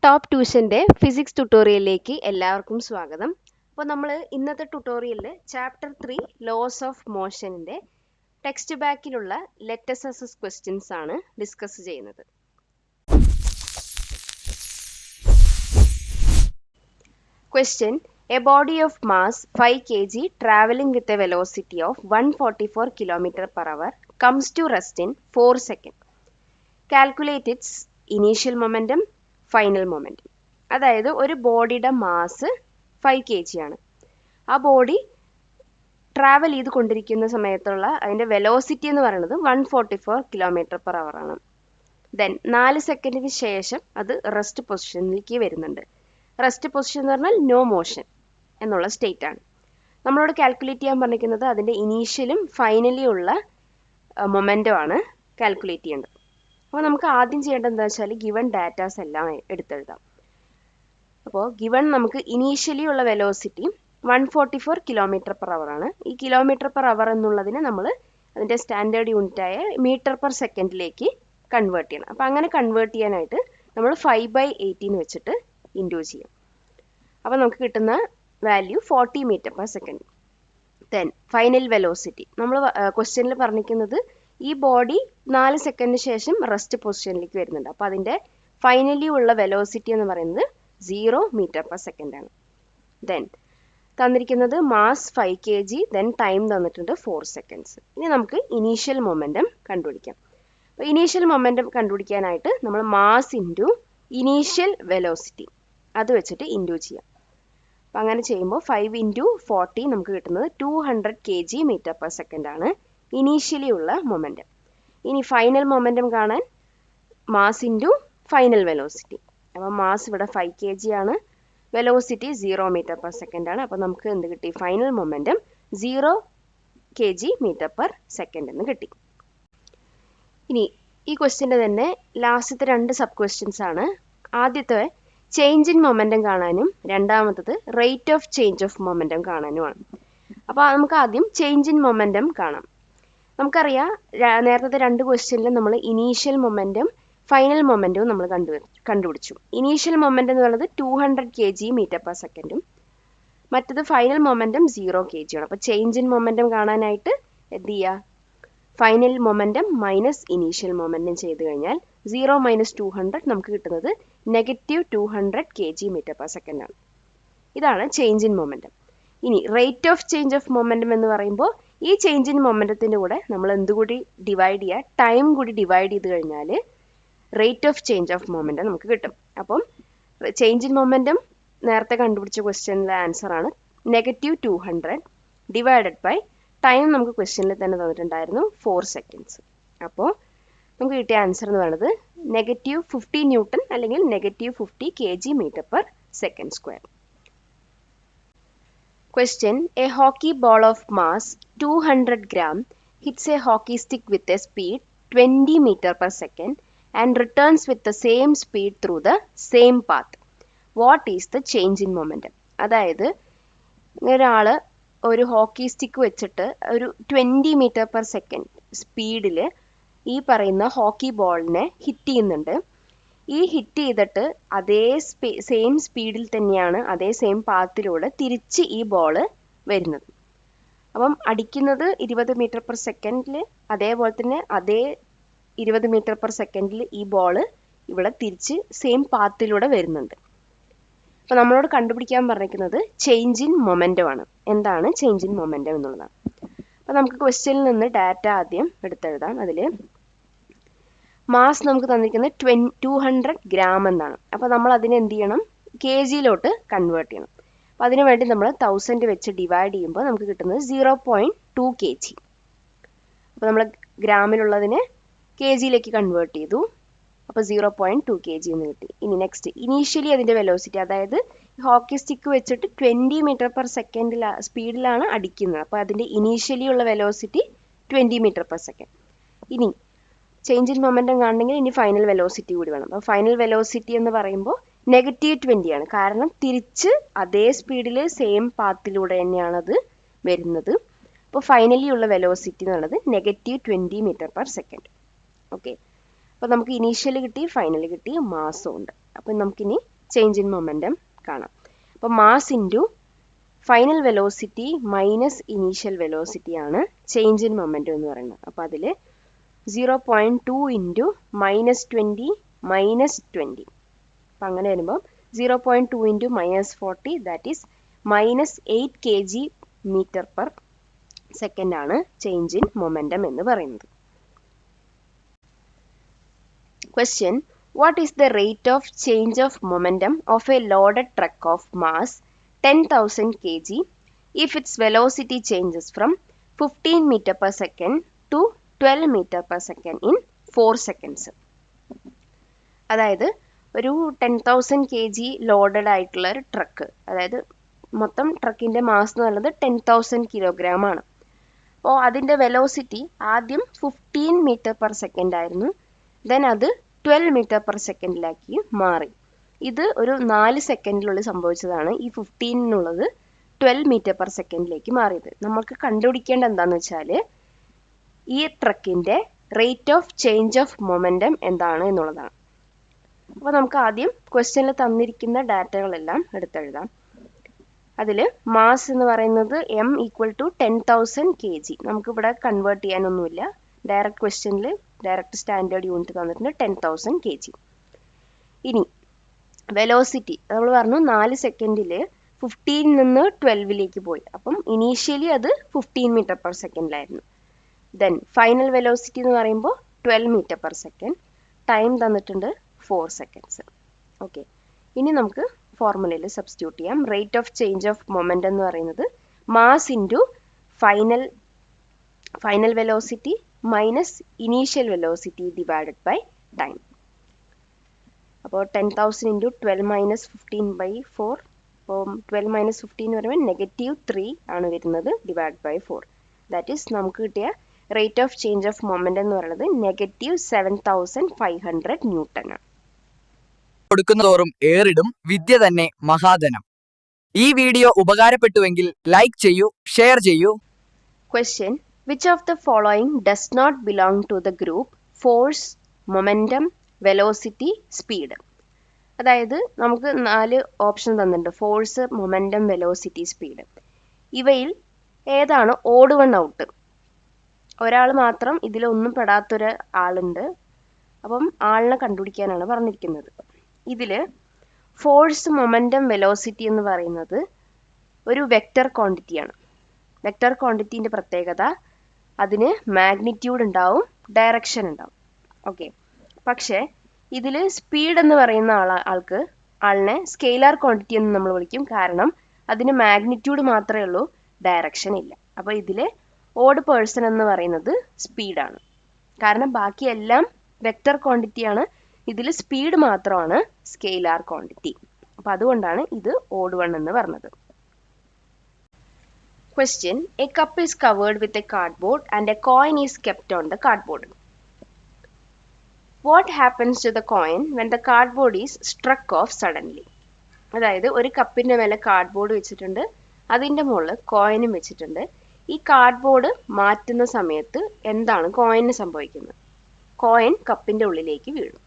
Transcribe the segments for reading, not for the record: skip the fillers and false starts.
Top ട്യൂഷൻ്റെ physics ട്യൂട്ടോറിയലിലേക്ക് എല്ലാവർക്കും സ്വാഗതം. അപ്പോൾ നമ്മൾ ഇന്നത്തെ ട്യൂട്ടോറിയലിൽ ചാപ്റ്റർ 3 ലോസ് ഓഫ് മോഷൻ്റെ ടെക്സ്റ്റ് ബാക്കിലുള്ള ലെറ്റസ് അസസ് ക്വസ്റ്റ്യൻസ് ആണ് ഡിസ്കസ് ചെയ്യുന്നത്. Question: A body of mass 5 kg traveling with a velocity of 144 km per hour comes to rest in 4 seconds. Calculate its initial momentum, final momentum. അതായത് ഒരു ബോഡിയുടെ mass 5 kg ആണ്. ആ body travel ചെയ്ത് കൊണ്ടിരിക്കുന്ന സമയത്തുള്ള അതിൻ്റെ വെലോസിറ്റി എന്ന് പറയുന്നത് 144 km per hour ആണ്. ദെൻ 4 സെക്കൻഡിന് ശേഷം അത് റെസ്റ്റ് പൊസിഷനിലേക്ക് വരുന്നുണ്ട്. റെസ്റ്റ് പൊസിഷൻ എന്ന് പറഞ്ഞാൽ നോ മോഷൻ എന്നുള്ള സ്റ്റേറ്റ് ആണ്. നമ്മളോട് കാൽക്കുലേറ്റ് ചെയ്യാൻ പറഞ്ഞിരിക്കുന്നത് അതിൻ്റെ ഇനീഷ്യലും ഫൈനലിയും ഉള്ള മൊമെൻറ്റം ആണ് കാൽക്കുലേറ്റ് ചെയ്യേണ്ടത്. അപ്പോൾ നമുക്ക് ആദ്യം ചെയ്യേണ്ടത് എന്താ വെച്ചാൽ ഗിവൺ ഡാറ്റാസ് എല്ലാം എടുത്തെഴുതാം. അപ്പോൾ ഗിവൺ നമുക്ക് ഇനീഷ്യലി ഉള്ള വെലോസിറ്റി 144 km per hour ആണ്. ഈ കിലോമീറ്റർ പെർ അവർ എന്നുള്ളതിന് നമ്മൾ അതിൻ്റെ സ്റ്റാൻഡേർഡ് യൂണിറ്റായ മീറ്റർ പെർ സെക്കൻഡിലേക്ക് കൺവേർട്ട് ചെയ്യണം. അപ്പോൾ അങ്ങനെ കൺവേർട്ട് ചെയ്യാനായിട്ട് നമ്മൾ 5/18 വെച്ചിട്ട് ഇൻഡ്യൂ ചെയ്യും. അപ്പോൾ നമുക്ക് കിട്ടുന്ന value 40 metre per second. Then final velocity നമ്മൾ ക്വസ്റ്റ്യനിൽ പറഞ്ഞിരിക്കുന്നത് ഈ ബോഡി 4 സെക്കൻഡിന് ശേഷം റെസ്റ്റ് പൊസിഷനിലേക്ക് വരുന്നുണ്ട്. അപ്പോൾ അതിൻ്റെ ഫൈനലി ഉള്ള വെലോസിറ്റി എന്ന് പറയുന്നത് 0 മീറ്റർ പെർ സെക്കൻഡ് ആണ്. ദെൻ തന്നിരിക്കുന്നത് മാസ് 5 kg, ദെൻ ടൈം തന്നിട്ടുണ്ട് 4 സെക്കൻഡ്സ്. ഇനി നമുക്ക് ഇനീഷ്യൽ മൊമെൻറ്റം കണ്ടുപിടിക്കാം. അപ്പോൾ ഇനീഷ്യൽ മൊമെൻറ്റം കണ്ടുപിടിക്കാനായിട്ട് നമ്മൾ മാസ് ഇൻറ്റു ഇനീഷ്യൽ വെലോസിറ്റി അത് വെച്ചിട്ട് ഇൻഡ്യൂ ചെയ്യാം. അപ്പം അങ്ങനെ ചെയ്യുമ്പോൾ 5 × 40 നമുക്ക് കിട്ടുന്നത് 200 kg മീറ്റർ പെർ സെക്കൻഡ് ആണ് ഇനീഷ്യലി ഉള്ള മൊമെൻറ്റം. ഇനി ഫൈനൽ മൊമെൻറ്റം കാണാൻ മാസ് ഇൻറ്റു ഫൈനൽ വെലോസിറ്റി. അപ്പോൾ മാസ് ഇവിടെ 5 kg ആണ്, വെലോസിറ്റി 0 മീറ്റർ പെർ സെക്കൻഡ് ആണ്. അപ്പോൾ നമുക്ക് എന്ത് കിട്ടി? Final momentum 0 kg metre per second എന്ന് കിട്ടി. ഇനി ഈ ക്വസ്റ്റ്യൻ്റെ തന്നെ ലാസ്റ്റത്തെ 2 സബ് ക്വസ്റ്റ്യൻസ് ആണ്. ആദ്യത്തെ ചേഞ്ച് ഇൻ മൊമെൻറ്റം കാണാനും രണ്ടാമത്തത് rate of change of momentum കാണാനുമാണ്. അപ്പോൾ നമുക്ക് ആദ്യം ചേഞ്ച് ഇൻ മൊമെൻറ്റം കാണാം. നമുക്കറിയാം നേരത്തെ 2 ക്വസ്റ്റ്യനിൽ നമ്മൾ ഇനീഷ്യൽ മൊമെൻറ്റം ഫൈനൽ മൊമെൻറ്റവും നമ്മൾ കണ്ടുപിടിച്ചു. ഇനീഷ്യൽ മൊമെൻറ്റം എന്ന് പറയുന്നത് 200 kg മീറ്റർ പെർ സെക്കൻഡും മറ്റത് ഫൈനൽ മൊമെൻറ്റം 0 kg ആണ്. അപ്പോൾ ചേഞ്ച് ഇൻ മൊമെൻറ്റം കാണാനായിട്ട് എന്ത് ചെയ്യുക? Final momentum minus initial momentum ചെയ്ത് കഴിഞ്ഞാൽ 0 - 200 നമുക്ക് കിട്ടുന്നത് -200 kg മീറ്റർ പെർ സെക്കൻഡ് ആണ്. ഇതാണ് ചേഞ്ച് ഇൻ മൊമെൻറ്റം. ഇനി rate of change of momentum എന്ന് പറയുമ്പോൾ ഈ ചേഞ്ച് ഇൻ മൊമെൻറ്റത്തിൻ്റെ കൂടെ നമ്മൾ എന്തുകൂടി ഡിവൈഡ് ചെയ്യുക? ടൈം കൂടി ഡിവൈഡ് ചെയ്ത് കഴിഞ്ഞാൽ rate of change of momentum നമുക്ക് കിട്ടും. അപ്പം ചേഞ്ച് ഇൻ മൊമെൻറ്റം നേരത്തെ കണ്ടുപിടിച്ച ക്വസ്റ്റ്യനിലെ ആൻസറാണ് -200 ഡിവൈഡഡ് ബൈ ടൈം നമുക്ക് ക്വസ്റ്റ്യനിൽ തന്നെ തന്നിട്ടുണ്ടായിരുന്നു 4 സെക്കൻഡ്സ്. അപ്പോൾ നമുക്ക് കിട്ടിയ ആൻസർ എന്ന് പറയുന്നത് -50 ന്യൂട്ടൺ അല്ലെങ്കിൽ -50 kg metre per second square. Question: A hockey ball of mass 200 gram hits a hockey stick with a speed 20 meter per second and returns with the same speed through the same path. What is the change in momentum? അതായത് ഒരാൾ ഒരു hockey stick വെച്ചിട്ട് ഒരു 20 metre per second സ്പീഡിൽ ഈ പറയുന്ന hockey ബോളിനെ hit ചെയ്യുന്നുണ്ട്. ഈ ഹിറ്റ് ചെയ്തിട്ട് അതേ സെയിം സ്പീഡിൽ തന്നെയാണ് അതേ സെയിം പാത്തിലൂടെ തിരിച്ച് ഈ ബോൾ വരുന്നത്. അപ്പം അടിക്കുന്നത് 20 മീറ്റർ പെർ സെക്കൻഡിൽ, അതേപോലെ തന്നെ അതേ 20 മീറ്റർ പെർ സെക്കൻഡിൽ ഈ ബോൾ ഇവിടെ തിരിച്ച് സെയിം പാത്തിലൂടെ വരുന്നുണ്ട്. അപ്പോൾ നമ്മളോട് കണ്ടുപിടിക്കാൻ പറഞ്ഞിരിക്കുന്നത് ചേഞ്ച് ഇൻ മൊമെൻറ്റം ആണ്. എന്താണ് ചേഞ്ച് ഇൻ മൊമെൻറ്റം എന്നുള്ളതാണ്. അപ്പോൾ നമുക്ക് ക്വസ്റ്റ്യനിൽ നിന്ന് ഡാറ്റ ആദ്യം എടുത്തെഴുതാം. അതിൽ മാസ് നമുക്ക് തന്നിരിക്കുന്നത് 200 ഗ്രാം എന്നാണ്. അപ്പോൾ നമ്മൾ അതിനെ എന്ത് ചെയ്യണം? കെ ജിയിലോട്ട് കൺവേർട്ട് ചെയ്യണം. അപ്പോൾ അതിനു വേണ്ടി നമ്മൾ 1000 വെച്ച് ഡിവൈഡ് ചെയ്യുമ്പോൾ നമുക്ക് കിട്ടുന്നത് 0.2 kg. അപ്പോൾ നമ്മൾ ഗ്രാമിലുള്ളതിനെ കെ ജിയിലേക്ക് കൺവേർട്ട് ചെയ്തു. അപ്പോൾ 0.2 kg എന്ന് കിട്ടി. ഇനി നെക്സ്റ്റ് ഇനീഷ്യലി അതിൻ്റെ വെലോസിറ്റി, അതായത് ഹോക്കി സ്റ്റിക്ക് വെച്ചിട്ട് 20 മീറ്റർ പെർ സെക്കൻഡിൽ സ്പീഡിലാണ് അടിക്കുന്നത്. അപ്പോൾ അതിൻ്റെ ഇനീഷ്യലി ഉള്ള വെലോസിറ്റി 20 മീറ്റർ പെർ സെക്കൻഡ്. ഇനി ചേഞ്ച് ഇൻ മൊമെൻറ്റം കാണണമെങ്കിൽ ഇനി ഫൈനൽ വെലോസിറ്റി കൂടി വേണം. അപ്പോൾ ഫൈനൽ വെലോസിറ്റി എന്ന് പറയുമ്പോൾ -20 ആണ്. കാരണം തിരിച്ച് അതേ സ്പീഡിൽ സെയിം പാത്തിലൂടെ തന്നെയാണ് അത് വരുന്നത്. അപ്പോൾ ഫൈനലി ഉള്ള വെലോസിറ്റി എന്ന് പറയുന്നത് -20 മീറ്റർ പെർ സെക്കൻഡ്. ഓക്കെ, അപ്പോൾ നമുക്ക് ഇനീഷ്യൽ കിട്ടി, ഫൈനൽ കിട്ടി, മാസും ഉണ്ട്. അപ്പം നമുക്കിനി ചേഞ്ച് ഇൻ മൊമെൻറ്റം കാണാം. അപ്പോൾ mass into final velocity minus initial velocity ആണ് ചേഞ്ച് ഇൻ മൊമെൻറ്റം എന്ന് പറയുന്നത്. അപ്പോൾ അതിൽ 0.2 ഇൻറ്റു -20 -20. അപ്പം അങ്ങനെ വരുമ്പോൾ 0.2 ഇൻറ്റു -40 ദാറ്റ് ഈസ് -8 kg/m ആണ് ചേഞ്ച് ഇൻ മൊമെൻറ്റം എന്ന് പറയുന്നത്. Question: What is the rate of change of momentum of a loaded truck of mass 10,000 kg if its velocity changes from 15 meter per second to 12 meter per second in 4 seconds? അതായത് ഒരു 10,000 kg loaded ആയിട്ടുള്ള ഒരു truck, അതായത് മൊത്തം ട്രക്കിൻ്റെ mass എന്ന് പറയുന്നത് 10,000 kilogram ആണ്. അപ്പോൾ അതിൻ്റെ വെലോസിറ്റി ആദ്യം 15 മീറ്റർ പെർ സെക്കൻഡ് ആയിരുന്നു, ദെൻ അത് 12 മീറ്റർ പെർ സെക്കൻഡിലാക്കി മാറി. ഇത് ഒരു 4 സെക്കൻഡിനുള്ളിൽ സംഭവിച്ചതാണ്. ഈ 15 12 മീറ്റർ പെർ സെക്കൻഡിലേക്ക് മാറിയത്. നമുക്ക് കണ്ടുപിടിക്കേണ്ട എന്താണെന്ന് വെച്ചാൽ ഈ ട്രക്കിൻ്റെ rate of change of momentum എന്താണ് എന്നുള്ളതാണ്. അപ്പോൾ നമുക്ക് ആദ്യം ക്വസ്റ്റ്യനിൽ തന്നിരിക്കുന്ന ഡാറ്റകളെല്ലാം എടുത്തെഴുതാം. അതിൽ മാസ് എന്ന് പറയുന്നത് m = 10,000 kg. നമുക്കിവിടെ കൺവേർട്ട് ചെയ്യാനൊന്നുമില്ല. ഡയറക്റ്റ് ക്വസ്റ്റ്യനിൽ ഡയറക്റ്റ് സ്റ്റാൻഡേർഡ് യൂണിറ്റ് തന്നിട്ടുണ്ട് 10,000 kg. ഇനി വെലോസിറ്റി നമ്മൾ പറഞ്ഞു 4 സെക്കൻഡിൽ 15 നിന്ന് 12ലേക്ക് പോയി. അപ്പം ഇനീഷ്യലി അത് 15 മീറ്റർ പെർ സെക്കൻഡിലായിരുന്നു. ദെൻ ഫൈനൽ വെലോസിറ്റി എന്ന് പറയുമ്പോൾ 12 മീറ്റർ പെർ സെക്കൻഡ്. ടൈം തന്നിട്ടുണ്ട് 4 സെക്കൻഡ്സ്. ഓക്കെ, ഇനി നമുക്ക് ഫോർമുലയിൽ സബ്സ്റ്റിറ്റ്യൂട്ട് ചെയ്യാം. Rate of change of momentum എന്ന് പറയുന്നത് mass into final velocity minus initial velocity divided by time. അപ്പോൾ 10,000 ഇൻറ്റു 12 - 15/4. അപ്പോൾ 12 - 15 എന്ന് പറയുമ്പോൾ -3 ആണ് വരുന്നത് ഡിവൈഡ് ബൈ 4. ദാറ്റ് ഈസ് നമുക്ക് കിട്ടിയ rate of change of momentum എന്ന് പറയുന്നത് -7,500 ന്യൂട്ടൺ ആണ്. കൊടുക്കുന്നതോറും ഏറിടും വിദ്യ തന്നെ മഹാധനം. ഈ വീഡിയോ ഉപകാരപ്പെട്ടുവെങ്കിൽ ലൈക്ക് ചെയ്യൂ, ഷെയർ ചെയ്യൂ. Question: Which of the following does not belong to the group force, momentum, velocity, speed? അതായത് നമുക്ക് 4 ഓപ്ഷൻ തന്നിട്ടുണ്ട്: ഫോഴ്സ്, മൊമെൻറ്റം, വെലോസിറ്റി, സ്പീഡ്. ഇവയിൽ ഏതാണ് ഓഡ് വൺ ഔട്ട്? ഒരാൾ മാത്രം ഇതിലൊന്നും പെടാത്തൊരു ആളുണ്ട്. അപ്പം ആളിനെ കണ്ടുപിടിക്കാനാണ് പറഞ്ഞിരിക്കുന്നത്. ഇതിൽ ഫോഴ്സ്, മൊമെൻറ്റം, വെലോസിറ്റി എന്ന് പറയുന്നത് ഒരു വെക്റ്റർ ക്വാണ്ടിറ്റിയാണ്. വെക്റ്റർ ക്വാണ്ടിറ്റീൻ്റെ പ്രത്യേകത അതിന് മാഗ്നിറ്റ്യൂഡ് ഉണ്ടാവും, ഡയറക്ഷൻ ഉണ്ടാവും. ഓക്കെ, പക്ഷേ ഇതിൽ സ്പീഡ് എന്ന് പറയുന്ന ആളിനെ സ്കെയിലാർ ക്വാണ്ടിറ്റി എന്ന് നമ്മൾ വിളിക്കും. കാരണം അതിന് മാഗ്നിറ്റ്യൂഡ് മാത്രമേ ഉള്ളൂ, ഡയറക്ഷൻ ഇല്ല. അപ്പോൾ ഇതിൽ ഓഡ് പേഴ്സൺ എന്ന് പറയുന്നത് സ്പീഡാണ്. കാരണം ബാക്കിയെല്ലാം വെക്റ്റർ ക്വാണ്ടിറ്റിയാണ്, ഇതിൽ സ്പീഡ് മാത്രമാണ് സ്കെയിലാർ ക്വാണ്ടിറ്റി. അപ്പോൾ അതുകൊണ്ടാണ് ഇത് ഓഡ് വൺ എന്ന് പറഞ്ഞത്. Question: A cup is covered with a cardboard and a coin is kept on the cardboard. What happens to the coin when the cardboard is struck off suddenly? അതായത് ഒരു കപ്പിൻ്റെ മേലെ cardboard വെച്ചിട്ടുണ്ട്, അതിൻ്റെ മുകളിൽ കോയിനും വെച്ചിട്ടുണ്ട്. ഈ കാർഡ്ബോർഡ് മാറ്റുന്ന സമയത്ത് എന്താണ് കോയിന് സംഭവിക്കുന്നത്? കോയിൻ കപ്പിൻ്റെ ഉള്ളിലേക്ക് വീഴും.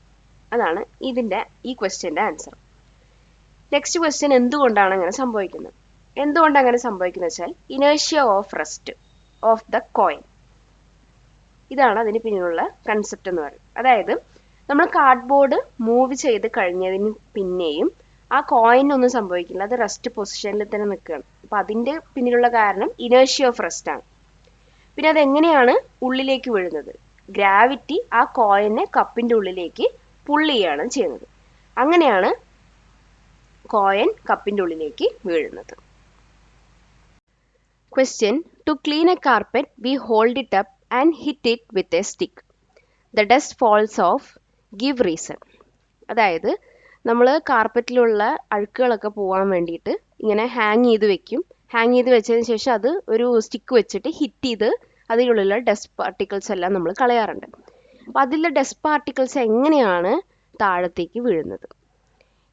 അതാണ് ഈ ക്വസ്റ്റ്യൻ്റെ ആൻസർ. നെക്സ്റ്റ് ക്വസ്റ്റ്യൻ: എന്തുകൊണ്ടാണ് അങ്ങനെ സംഭവിക്കുന്നത്? എന്തുകൊണ്ട് അങ്ങനെ സംഭവിക്കുന്നത് വെച്ചാൽ inertia of rest of the coin. ഇതാണ് അതിന് പിന്നിലുള്ള കൺസെപ്റ്റ് എന്ന് പറയുന്നത്. അതായത് നമ്മൾ കാർഡ്ബോർഡ് മൂവ് ചെയ്ത് കഴിഞ്ഞതിന് പിന്നെയും ആ കോയിനൊന്നും സംഭവിക്കില്ല, അത് റെസ്റ്റ് പൊസിഷനിൽ തന്നെ നിൽക്കുകയാണ്. അപ്പോൾ അതിൻ്റെ പിന്നിലുള്ള കാരണം ഇനേർഷ്യ ഓഫ് റെസ്റ്റ് ആണ്. പിന്നെ അതെങ്ങനെയാണ് ഉള്ളിലേക്ക് വീഴുന്നത്? ഗ്രാവിറ്റി ആ കോയിനെ കപ്പിൻ്റെ ഉള്ളിലേക്ക് പുള്ള് ചെയ്യുകയാണ് ചെയ്യുന്നത്. അങ്ങനെയാണ് കോയിൻ കപ്പിൻ്റെ ഉള്ളിലേക്ക് വീഴുന്നത്. Question: To clean a carpet, we hold it up and hit it with a stick. The dust falls off. Give reason. അതായത് നമ്മൾ കാർപ്പറ്റിലുള്ള അഴുക്കുകളൊക്കെ പോകാൻ വേണ്ടിയിട്ട് ഇങ്ങനെ ഹാങ് ചെയ്ത് വെക്കും. ഹാങ് ചെയ്ത് വെച്ചതിന് ശേഷം അത് ഒരു സ്റ്റിക്ക് വെച്ചിട്ട് ഹിറ്റ് ചെയ്ത് അതിലുള്ള ഡസ്റ്റ് പാർട്ടിക്കിൾസ് എല്ലാം നമ്മൾ കളയാറുണ്ട്. അപ്പോൾ അതിലെ ഡസ്റ്റ് പാർട്ടിക്കിൾസ് എങ്ങനെയാണ് താഴത്തേക്ക് വീഴുന്നത്?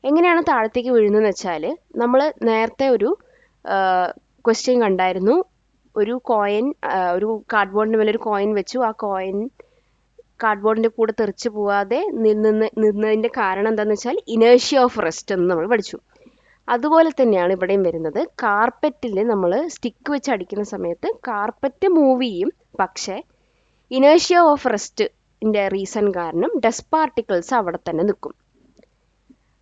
എങ്ങനെയാണ് താഴത്തേക്ക് വീഴുന്നതെന്ന് വെച്ചാൽ നമ്മൾ നേരത്തെ ഒരു ക്വസ്റ്റ്യൻ കണ്ടായിരുന്നു. ഒരു കോയിൻ, ഒരു കാർഡ്ബോർഡിൻ്റെ മേലെ ഒരു കോയിൻ വെച്ചു. ആ കോയിൻ കാർഡ്ബോർഡിൻ്റെ കൂടെ തെറിച്ച് പോവാതെ നിന്നതിൻ്റെ കാരണം എന്താണെന്ന് വെച്ചാൽ ഇനേർഷ്യ ഓഫ് റെസ്റ്റ് എന്ന് നമ്മൾ പഠിച്ചു. അതുപോലെ തന്നെയാണ് ഇവിടെയും വരുന്നത്. കാർപ്പറ്റിൽ നമ്മൾ സ്റ്റിക്ക് വെച്ച് അടിക്കുന്ന സമയത്ത് കാർപ്പറ്റ് മൂവ് ചെയ്യും, പക്ഷേ ഇനേർഷ്യ ഓഫ് റെസ്റ്റിൻ്റെ റീസൺ കാരണം ഡസ്റ്റ് പാർട്ടിക്കിൾസ് അവിടെ തന്നെ നിൽക്കും.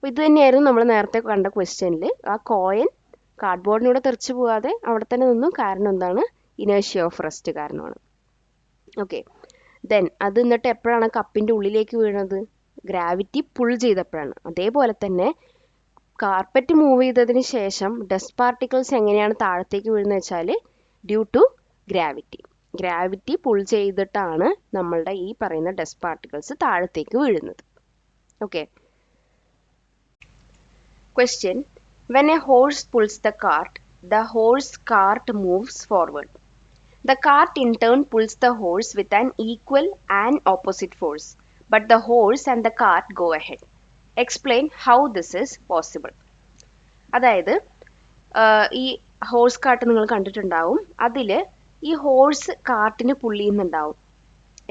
ഇത് തന്നെയായിരുന്നു നമ്മൾ നേരത്തെ കണ്ട ക്വസ്റ്റ്യനിൽ. ആ കോയിൻ കാർഡ്ബോർഡിനൂടെ തെറിച്ച് പോകാതെ അവിടെ തന്നെ നിന്നു. കാരണം എന്താണ്? ഇനേർഷ്യ ഓഫ് റെസ്റ്റ് കാരണമാണ്. ഓക്കെ, ദെൻ അത് എന്നിട്ട് എപ്പോഴാണ് കപ്പിൻ്റെ ഉള്ളിലേക്ക് വീണത്? ഗ്രാവിറ്റി പുൾ ചെയ്തപ്പോഴാണ്. അതേപോലെ തന്നെ കാർപ്പറ്റ് മൂവ് ചെയ്തതിന് ശേഷം ഡസ്റ്റ് പാർട്ടിക്കിൾസ് എങ്ങനെയാണ് താഴത്തേക്ക് വീഴുന്നത് വെച്ചാൽ ഡ്യൂ ടു ഗ്രാവിറ്റി പുൾ ചെയ്തിട്ടാണ് നമ്മളുടെ ഈ പറയുന്ന ഡസ്റ്റ് പാർട്ടിക്കിൾസ് താഴത്തേക്ക് വീഴുന്നത്. Okay. Question: When a horse pulls the cart moves forward. The cart in turn pulls the horse with an equal and opposite force, but the horse and the cart go ahead. Explain how this is possible. അതായത് ഈ horse cart നിങ്ങൾ കണ്ടിട്ടുണ്ടാവും. അതിൽ ഈ horse കാർട്ടിന് പുള്ളി ചെയ്യുന്നുണ്ടാവും,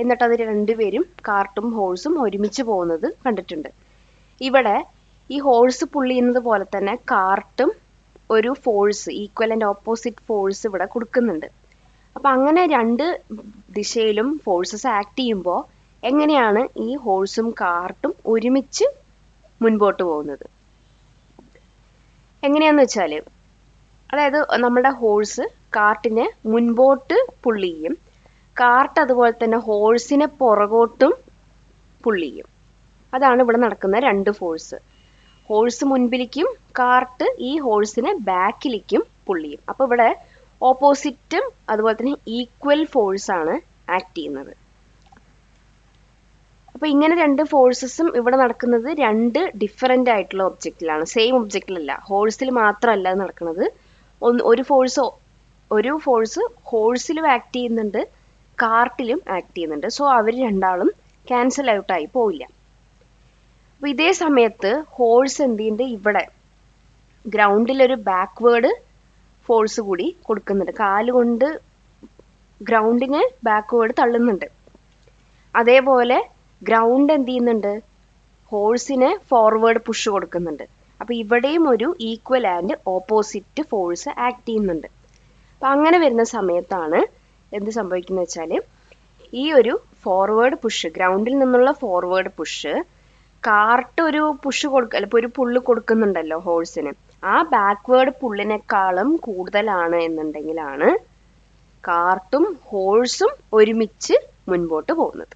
എന്നിട്ട് അത് രണ്ടുപേരും കാർട്ടും ഹോഴ്സും ഒരുമിച്ച് പോകുന്നത് കണ്ടിട്ടുണ്ട്. ഇവിടെ ഈ ഹോഴ്സ് പുള്ളി ചെയ്യുന്നത് പോലെ തന്നെ കാർട്ടും ഒരു force, equal and opposite force ഇവിടെ കൊടുക്കുന്നുണ്ട്. അപ്പം അങ്ങനെ രണ്ട് ദിശയിലും ഫോഴ്സസ് ആക്ട് ചെയ്യുമ്പോൾ എങ്ങനെയാണ് ഈ ഹോഴ്സും കാർട്ടും ഒരുമിച്ച് മുൻപോട്ട് പോകുന്നത്? എങ്ങനെയാന്ന് വെച്ചാൽ, അതായത് നമ്മുടെ ഹോഴ്സ് കാർട്ടിനെ മുൻപോട്ട് പുള്ളി ചെയ്യും, കാർട്ട് അതുപോലെ തന്നെ ഹോഴ്സിനെ പുറകോട്ടും പുള്ളി ചെയ്യും. അതാണ് ഇവിടെ നടക്കുന്ന രണ്ട് ഫോഴ്സ്. ഹോഴ്സ് മുൻപിലേക്കും കാർട്ട് ഈ ഹോഴ്സിനെ ബാക്കിലേക്കും പുള്ളി ചെയ്യും. അപ്പോൾ ഇവിടെ ഓപ്പോസിറ്റും അതുപോലെ തന്നെ ഈക്വൽ ഫോഴ്സാണ് ആക്ട് ചെയ്യുന്നത്. അപ്പോൾ ഇങ്ങനെ രണ്ട് ഫോഴ്സസും ഇവിടെ നടക്കുന്നത് രണ്ട് ഡിഫറെൻ്റ് ആയിട്ടുള്ള ഒബ്ജക്റ്റിലാണ്, സെയിം ഒബ്ജക്റ്റിലല്ല. ഹോഴ്സിൽ മാത്രമല്ല നടക്കുന്നത്. ഒരു ഫോഴ്സ് ഹോഴ്സിലും ആക്ട് ചെയ്യുന്നുണ്ട്, കാർട്ടിലും ആക്ട് ചെയ്യുന്നുണ്ട്. സോ അവർ രണ്ടാളും ക്യാൻസൽ ഔട്ടായി പോവില്ല. അപ്പോൾ ഇതേ സമയത്ത് ഹോഴ്സ് എന്ത് ചെയ്യുന്നുണ്ട്? ഇവിടെ ഗ്രൗണ്ടിലൊരു ബാക്ക്വേർഡ് ഫോഴ്സ് കൂടി കൊടുക്കുന്നുണ്ട്. കാലുകൊണ്ട് ഗ്രൗണ്ടിനെ ബാക്ക്വേർഡ് തള്ളുന്നുണ്ട്. അതേപോലെ ഗ്രൗണ്ട് എന്ത് ചെയ്യുന്നുണ്ട്? ഹോഴ്സിനെ ഫോർവേഡ് പുഷ് കൊടുക്കുന്നുണ്ട്. അപ്പോൾ ഇവിടെയും ഒരു equal and opposite force act ചെയ്യുന്നുണ്ട്. അപ്പം അങ്ങനെ വരുന്ന സമയത്താണ് എന്ത് സംഭവിക്കുന്നത് വെച്ചാൽ, ഈ ഒരു ഫോർവേഡ് പുഷ്, ഗ്രൗണ്ടിൽ നിന്നുള്ള ഫോർവേഡ് പുഷ് കാർട്ട് ഒരു പുഷ് ഇപ്പോൾ ഒരു പുള്ള് കൊടുക്കുന്നുണ്ടല്ലോ ഹോഴ്സിന്, ആ ബാക്ക്വേർഡ് പുള്ളിനേക്കാളും കൂടുതലാണ് എന്നുണ്ടെങ്കിലാണ് കാർട്ടും ഹോഴ്സും ഒരുമിച്ച് മുൻപോട്ട് പോകുന്നത്.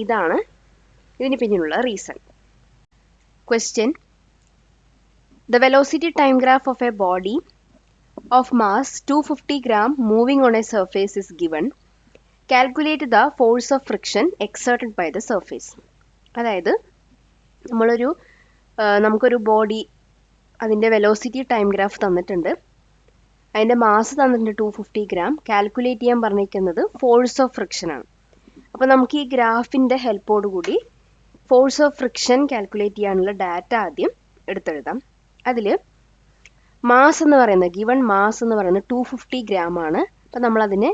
ഇതാണ് ഇതിന് പിന്നിലുള്ള reason. Question: The velocity time graph of a body of mass 250 gram moving on a surface is given. Calculate the force of friction exerted by the surface. അതായത് നമുക്കൊരു ബോഡി, അതിൻ്റെ വെലോസിറ്റി ടൈം ഗ്രാഫ് തന്നിട്ടുണ്ട്, അതിൻ്റെ mass തന്നിട്ടുണ്ട് 250 gram. Calculate ചെയ്യാൻ പറഞ്ഞിരിക്കുന്നത് force of friction ആണ്. അപ്പോൾ നമുക്ക് ഈ ഗ്രാഫിൻ്റെ ഹെൽപ്പോട് കൂടി ഫോഴ്സ് ഓഫ് ഫ്രിക്ഷൻ കാൽക്കുലേറ്റ് ചെയ്യാനുള്ള ഡാറ്റ ആദ്യം എടുത്തെഴുതാം. അതിൽ മാസ് എന്ന് പറയുന്നത്, ഗിവൺ മാസ് എന്ന് പറയുന്നത് 250 gram ആണ്. അപ്പോൾ നമ്മളതിനെ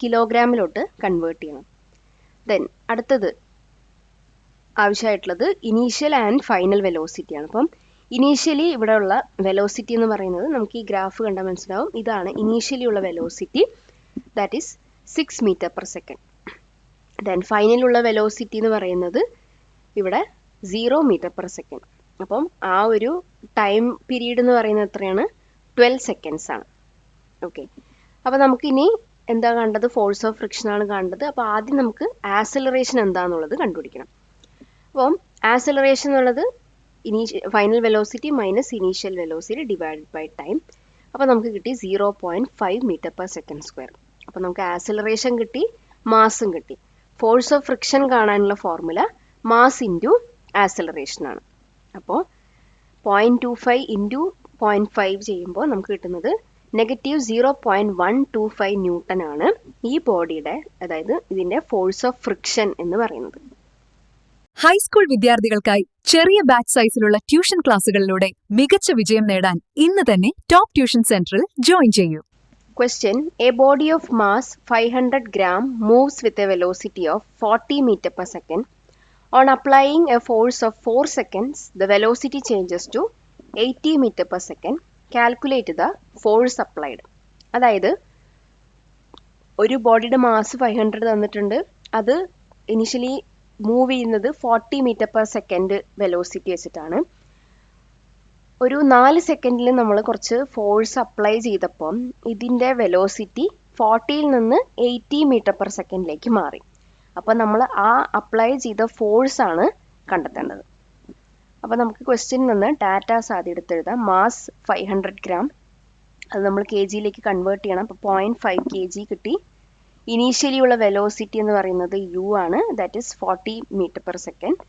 കിലോഗ്രാമിലോട്ട് കൺവേർട്ട് ചെയ്യണം. ദെൻ അടുത്തത് ആവശ്യമായിട്ടുള്ളത് ഇനീഷ്യൽ ആൻഡ് ഫൈനൽ വെലോസിറ്റിയാണ്. അപ്പം ഇനീഷ്യലി ഇവിടെയുള്ള വെലോസിറ്റി എന്ന് പറയുന്നത് നമുക്ക് ഈ ഗ്രാഫ് കണ്ടാൽ മനസ്സിലാവും. ഇതാണ് ഇനീഷ്യലി ഉള്ള velocity, that is 6 meter/second. Then ഫൈനലുള്ള വെലോസിറ്റി എന്ന് പറയുന്നത് ഇവിടെ 0 meter/second. അപ്പം ആ ഒരു ടൈം പീരീഡ് എന്ന് പറയുന്നത് എത്രയാണ്? 12 seconds ആണ്. ഓക്കെ, അപ്പോൾ നമുക്കിനി എന്താ കണ്ടത്? ഫോഴ്സ് ഓഫ് ഫ്രിക്ഷൻ ആണ് കണ്ടത്. അപ്പോൾ ആദ്യം നമുക്ക് ആക്സിലറേഷൻ എന്താണെന്നുള്ളത് കണ്ടുപിടിക്കണം. അപ്പം ആക്സിലറേഷൻ എന്നുള്ളത് final velocity minus initial velocity divided by time. അപ്പോൾ നമുക്ക് കിട്ടി 0.5 meter/second². അപ്പോൾ നമുക്ക് ആക്സിലറേഷൻ കിട്ടി, മാസും കിട്ടി. ഫോഴ്സ് ഓഫ് ഫ്രിക്ഷൻ കാണാനുള്ള ഫോർമുല മാസ് ഇൻറ്റു ആക്സിലറേഷൻ ആണ്. അപ്പോൾ 0.25 ഇൻറ്റു 0.5 ചെയ്യുമ്പോൾ നമുക്ക് കിട്ടുന്നത് -0.125 ന്യൂട്ടൺ ആണ് ഈ ബോഡിയുടെ, അതായത് ഇതിൻ്റെ ഫോഴ്സ് ഓഫ് ഫ്രിക്ഷൻ എന്ന് പറയുന്നത്. ഹൈസ്കൂൾ വിദ്യാർത്ഥികൾക്കായി ചെറിയ ബാച്ച് സൈസിലുള്ള ട്യൂഷൻ ക്ലാസുകളിലൂടെ മികച്ച വിജയം നേടാൻ ഇന്ന് തന്നെ ടോപ്പ് ട്യൂഷൻ സെന്ററിൽ ജോയിൻ ചെയ്യൂ. Question: A body of mass 500 gram moves with a velocity of 40 meter per second. On applying a force of 4 seconds, the velocity changes to 80 meter per second. Calculate the force applied. അതായത് ഒരു ബോഡിയുടെ mass 500 തന്നിട്ടുണ്ട്. അത് initially move ചെയ്യുന്നത് 40 metre per second velocity വെച്ചിട്ടാണ്. ഒരു 4 സെക്കൻഡിൽ നമ്മൾ കുറച്ച് ഫോഴ്സ് അപ്ലൈ ചെയ്തപ്പം ഇതിൻ്റെ വെലോസിറ്റി 40യിൽ നിന്ന് 80 മീറ്റർ പെർ സെക്കൻഡിലേക്ക് മാറി. അപ്പം നമ്മൾ ആ അപ്ലൈ ചെയ്ത ഫോഴ്സ് ആണ് കണ്ടെത്തേണ്ടത്. അപ്പം നമുക്ക് ക്വസ്റ്റ്യനിൽ നിന്ന് ഡാറ്റാസ് ആദ്യം എടുത്തെഴുതാം. മാസ് 500 ഗ്രാം, അത് നമ്മൾ കെ ജിയിലേക്ക് കൺവേർട്ട് ചെയ്യണം. അപ്പോൾ 0.5 kg കിട്ടി. ഇനീഷ്യലി ഉള്ള വെലോസിറ്റി എന്ന് പറയുന്നത് യു ആണ്, that is 40 metre per second.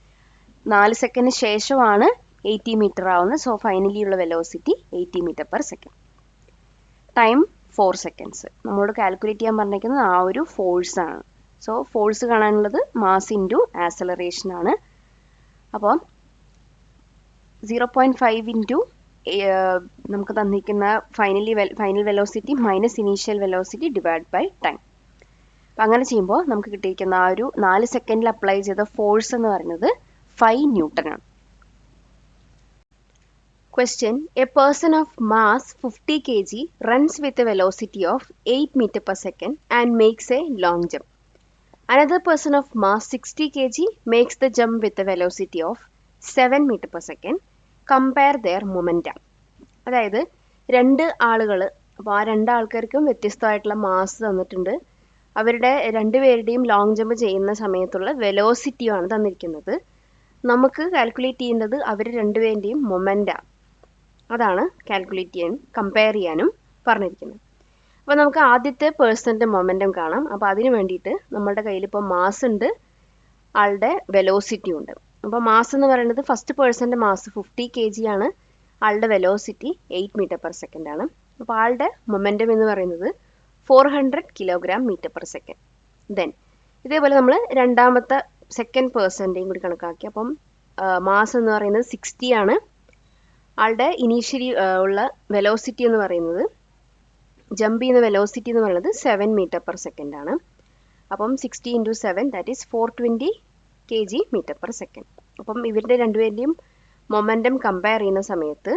4 സെക്കൻഡിന് ശേഷമാണ് 80 മീറ്റർ ആവുന്നത്. സോ ഫൈനലി ഉള്ള velocity 80 metre per second. Time 4 seconds. നമ്മളോട് കാൽക്കുലേറ്റ് ചെയ്യാൻ പറഞ്ഞിരിക്കുന്നത് ആ ഒരു ഫോഴ്സ് ആണ്. സോ ഫോഴ്സ് കാണാനുള്ളത് മാസ് ഇൻറ്റു ആക്സലറേഷൻ ആണ്. അപ്പോൾ 0.5 ഇൻറ്റു നമുക്ക് തന്നിരിക്കുന്ന final velocity minus initial velocity divide by time. അപ്പം അങ്ങനെ ചെയ്യുമ്പോൾ നമുക്ക് കിട്ടിയിരിക്കുന്ന ആ ഒരു 4 സെക്കൻഡിൽ അപ്ലൈ ചെയ്ത ഫോഴ്സ് എന്ന് പറയുന്നത് 5 ന്യൂട്ടൺ ആണ്. Question: A person of mass 50 kg runs with a velocity of 8 meter per second and makes a long jump. Another person of mass 60 kg makes the jump with a velocity of 7 meter per second. Compare their momentum. അതായത് 2 ആളുകൾ, അപ്പോൾ ആ 2 ആൾക്കാർക്കും വ്യത്യസ്തമായിട്ടുള്ള mass തന്നിട്ടുണ്ട്. അവരുടെ 2 പേരുടെയും long jump ചെയ്യുന്ന സമയത്തുള്ള വെലോസിറ്റിയാണ് തന്നിരിക്കുന്നത്. നമുക്ക് കാൽക്കുലേറ്റ് ചെയ്യേണ്ടത് അവർ 2 പേരുടെയും മൊമെൻറ്റാണ്. അതാണ് കാൽക്കുലേറ്റ് ചെയ്യാനും കമ്പയർ ചെയ്യാനും പറഞ്ഞിരിക്കുന്നത്. അപ്പോൾ നമുക്ക് ആദ്യത്തെ പേഴ്സൻ്റെ മൊമെൻറ്റം കാണാം. അപ്പോൾ അതിന് വേണ്ടിയിട്ട് നമ്മുടെ കയ്യിൽ ഇപ്പോൾ മാസ് ഉണ്ട്, ആളുടെ വെലോസിറ്റി ഉണ്ട്. അപ്പോൾ മാസ് എന്ന് പറയുന്നത് ഫസ്റ്റ് പേഴ്സൻ്റെ മാസ് 50 kg ആണ്, ആളുടെ വെലോസിറ്റി 8 മീറ്റർ പെർ സെക്കൻഡ് ആണ്. അപ്പോൾ ആളുടെ മൊമെൻറ്റം എന്ന് പറയുന്നത് 400 kilogram metre per second. Then ഇതേപോലെ നമ്മൾ രണ്ടാമത്തെ സെക്കൻഡ് പേഴ്സൻ്റെയും കൂടി കണക്കാക്കി. അപ്പം മാസ് എന്ന് പറയുന്നത് 60 ആണ്, ആളുടെ ഇനീഷ്യലി ഉള്ള വെലോസിറ്റി എന്ന് പറയുന്നത്, ജമ്പ് ചെയ്യുന്ന വെലോസിറ്റി എന്ന് പറയുന്നത് 7 മീറ്റർ പെർ സെക്കൻഡ് ആണ്. അപ്പം 60 into 7 that is 420 kg metre per second. അപ്പം ഇവരുടെ 2 പേരുടെയും മൊമെൻറ്റം കമ്പയർ ചെയ്യുന്ന സമയത്ത്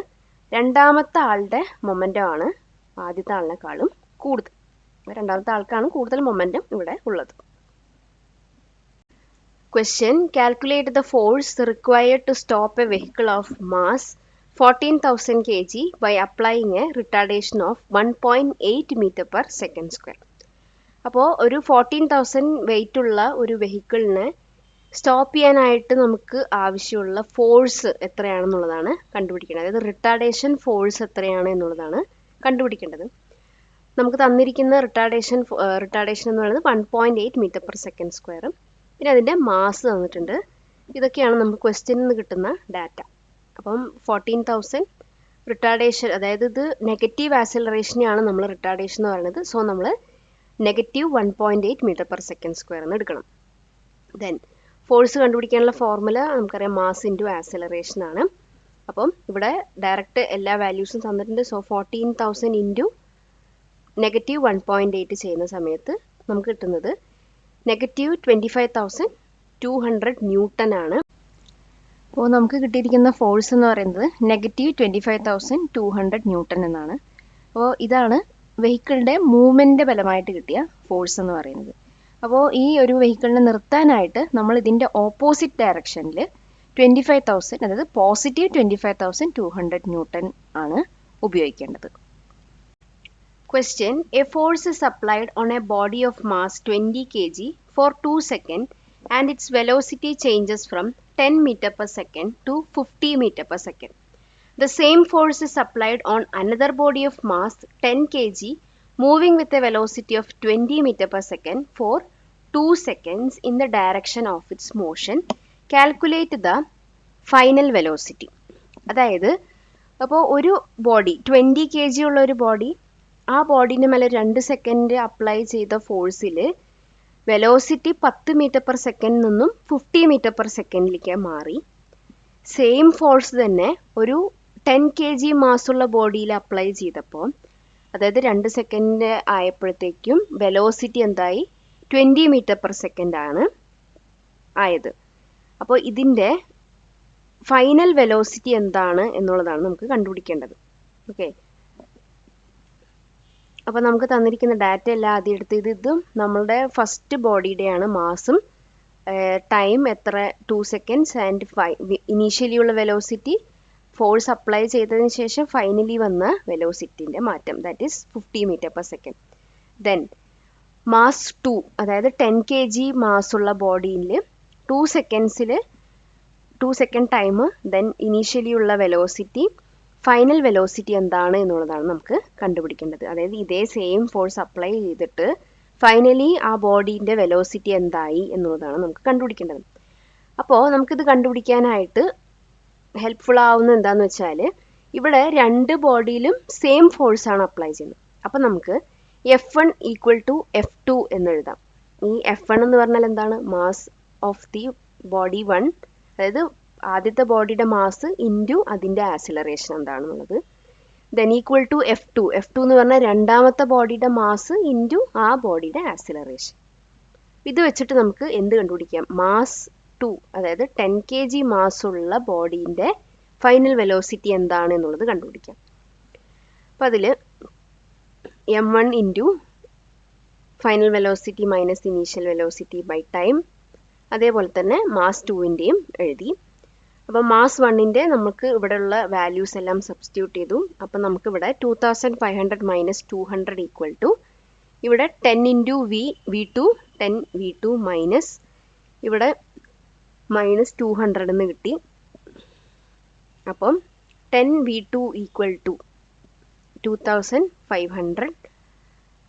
രണ്ടാമത്തെ ആളുടെ മൊമെൻറ്റം ആണ് ആദ്യത്തെ ആളിനേക്കാളും കൂടുതൽ. രണ്ടാമത്തെ ആൾക്കാണ് കൂടുതൽ മൊമെൻറ്റം ഇവിടെ ഉള്ളത്. Question: Calculate the force required to stop a vehicle of mass 14,000 kg by applying a retardation of 1.8 meter per second square. അപ്പോൾ ഒരു 14,000 വെയിറ്റ് ഉള്ള ഒരു വെഹിക്കിളിനെ സ്റ്റോപ്പ് ചെയ്യാനായിട്ട് നമുക്ക് ആവശ്യമുള്ള ഫോഴ്സ് എത്രയാണെന്നുള്ളതാണ് കണ്ടുപിടിക്കേണ്ടത്. അതായത് റിട്ടാർഡേഷൻ ഫോഴ്സ് എത്രയാണ് എന്നുള്ളതാണ് കണ്ടുപിടിക്കേണ്ടത്. നമുക്ക് തന്നിരിക്കുന്ന റിട്ടാർഡേഷൻ എന്ന് പറയുന്നത് 1.8 മീറ്റർ പെർ സെക്കൻഡ് സ്ക്വയർ. പിന്നെ അതിൻ്റെ മാസ് തന്നിട്ടുണ്ട്. ഇതൊക്കെയാണ് നമുക്ക് ക്വസ്റ്റ്യനിൽ നിന്ന് കിട്ടുന്ന ഡാറ്റ. അപ്പം 14,000 റിട്ടാർഡേഷൻ, അതായത് ഇത് നെഗറ്റീവ് ആക്സിലറേഷനെയാണ് നമ്മൾ റിട്ടാർഡേഷൻ എന്ന് പറയുന്നത്. സോ നമ്മൾ negative 1.8 metre per second square എന്ന് എടുക്കണം. ദെൻ ഫോഴ്സ് കണ്ടുപിടിക്കാനുള്ള ഫോർമുല നമുക്കറിയാം, മാസ് ഇൻറ്റു ആക്സിലറേഷൻ ആണ്. അപ്പം ഇവിടെ ഡയറക്റ്റ് എല്ലാ വാല്യൂസും തന്നിട്ടുണ്ട്. സോ 14,000 ഇൻറ്റു നെഗറ്റീവ് 1.8 ചെയ്യുന്ന സമയത്ത് നമുക്ക് കിട്ടുന്നത് നെഗറ്റീവ് 25,200 ന്യൂട്ടൺ ആണ്. അപ്പോൾ നമുക്ക് കിട്ടിയിരിക്കുന്ന ഫോഴ്സ് എന്ന് പറയുന്നത് നെഗറ്റീവ് 25,200 ന്യൂട്ടൺ എന്നാണ്. അപ്പോൾ ഇതാണ് വെഹിക്കിളിൻ്റെ മൂവ്മെൻറ്റ് ഫലമായിട്ട് കിട്ടിയ ഫോഴ്സ് എന്ന് പറയുന്നത്. അപ്പോൾ ഈ ഒരു വെഹിക്കിളിനെ നിർത്താനായിട്ട് നമ്മൾ ഇതിൻ്റെ ഓപ്പോസിറ്റ് ഡയറക്ഷനിൽ 25,000, അതായത് പോസിറ്റീവ് 25,200 ന്യൂട്ടൺ ആണ് ഉപയോഗിക്കേണ്ടത്. Question: A force is applied on a body of mass 20 kg for 2 seconds and its velocity changes from 10 meter per second to 50 meter per second. The same force is applied on another body of mass 10 kg moving with a velocity of 20 meter per second for 2 seconds in the direction of its motion. Calculate the final velocity. അതായത് അപ്പോൾ ഒരു body 20 kg ഉള്ള ഒരു body, ആ ബോഡീൻ്റെ മേലെ 2 second apply ചെയ്ത ഫോഴ്സിൽ velocity 10 metre per സെക്കൻഡിൽ നിന്നും 50 മീറ്റർ പെർ സെക്കൻഡിലേക്ക് മാറി. സെയിം ഫോഴ്സ് തന്നെ ഒരു 10 kg മാസുള്ള ബോഡിയിൽ അപ്ലൈ ചെയ്തപ്പോൾ അതായത് 2 സെക്കൻഡ് ആയപ്പോഴത്തേക്കും വെലോസിറ്റി എന്തായി 20 മീറ്റർ പെർ സെക്കൻഡ് ആണ് ആയത്. അപ്പോൾ ഇതിൻ്റെ ഫൈനൽ വെലോസിറ്റി എന്താണ് എന്നുള്ളതാണ് നമുക്ക് കണ്ടുപിടിക്കേണ്ടത്. ഓക്കെ, അപ്പോൾ നമുക്ക് തന്നിരിക്കുന്ന ഡാറ്റ എല്ലാം ആദ്യം എടുത്ത് ഇതും നമ്മളുടെ ഫസ്റ്റ് ബോഡിയുടെയാണ് മാസും ടൈം എത്ര 2 സെക്കൻഡ്സ് ആൻഡ് ഇനീഷ്യലി ഉള്ള വെലോസിറ്റി, ഫോഴ്സ് അപ്ലൈ ചെയ്തതിന് ശേഷം ഫൈനലി വന്ന വെലോസിറ്റിൻ്റെ മാറ്റം, that is 50 metre per second. Then mass 2, അതായത് 10 kg മാസുള്ള ബോഡിയിൽ 2 സെക്കൻഡ് ടൈം, ദെൻ ഇനീഷ്യലി ഉള്ള വെലോസിറ്റി, ഫൈനൽ വെലോസിറ്റി എന്താണ് എന്നുള്ളതാണ് നമുക്ക് കണ്ടുപിടിക്കേണ്ടത്. അതായത് ഇതേ സെയിം ഫോഴ്സ് അപ്ലൈ ചെയ്തിട്ട് ഫൈനലി ആ ബോഡീൻ്റെ വെലോസിറ്റി എന്തായി എന്നുള്ളതാണ് നമുക്ക് കണ്ടുപിടിക്കേണ്ടത്. അപ്പോൾ നമുക്കിത് കണ്ടുപിടിക്കാനായിട്ട് ഹെൽപ്ഫുൾ ആവുന്നത് എന്താണെന്ന് വെച്ചാൽ ഇവിടെ 2 ബോഡിയിലും സെയിം ഫോഴ്സാണ് അപ്ലൈ ചെയ്യുന്നത്. അപ്പോൾ നമുക്ക് F1 ഈക്വൽ ടു F2 എന്നെഴുതാം. ഈ F1 എന്ന് പറഞ്ഞാൽ എന്താണ്? മാസ് ഓഫ് ദി ബോഡി 1, അതായത് ആദ്യത്തെ ബോഡിയുടെ മാസ് ഇൻറ്റു അതിൻ്റെ ആക്സിലറേഷൻ എന്താണെന്നുള്ളത്. ദെൻ ഈക്വൽ ടു F2 എന്ന് പറഞ്ഞാൽ രണ്ടാമത്തെ ബോഡിയുടെ മാസ് ഇൻറ്റു ആ ബോഡിയുടെ ആക്സിലറേഷൻ. ഇത് വെച്ചിട്ട് നമുക്ക് എന്ത് കണ്ടുപിടിക്കാം? മാസ് 2, അതായത് 10 kg മാസുള്ള ബോഡീൻ്റെ ഫൈനൽ വെലോസിറ്റി എന്താണ് എന്നുള്ളത് കണ്ടുപിടിക്കാം. അപ്പം അതിൽ m1 into final velocity minus initial velocity by time, അതേപോലെ തന്നെ മാസ് 2ൻ്റെയും എഴുതി. അപ്പോൾ മാസ് 1ൻ്റെ നമുക്ക് ഇവിടെയുള്ള വാല്യൂസ് എല്ലാം സബ്സ്റ്റിറ്റ്യൂട്ട് ചെയ്തു. അപ്പം നമുക്കിവിടെ 2500 മൈനസ് 200 ഈക്വൽ ടു ഇവിടെ 10 ഇൻറ്റു V2 10 V2 മൈനസ് ഇവിടെ മൈനസ് 200 എന്ന് കിട്ടി. അപ്പം 10 V2 ഈക്വൽ ടു 2500.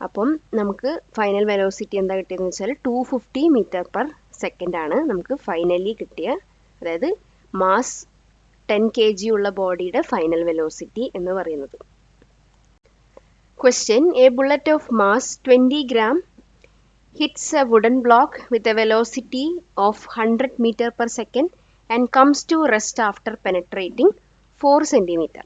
അപ്പം നമുക്ക് ഫൈനൽ വെലോസിറ്റി എന്താ കിട്ടിയതെന്ന് വെച്ചാൽ 250 മീറ്റർ പെർ സെക്കൻഡ് ആണ് നമുക്ക് ഫൈനലി കിട്ടിയ, അതായത് മാസ് 10 kg ഉള്ള ബോഡിയുടെ ഫൈനൽ വെലോസിറ്റി എന്ന് പറയുന്നത്. Question: A bullet of mass 20 gram hits a wooden block with a velocity of 100 meter per second and comes to rest after penetrating 4 centimeter.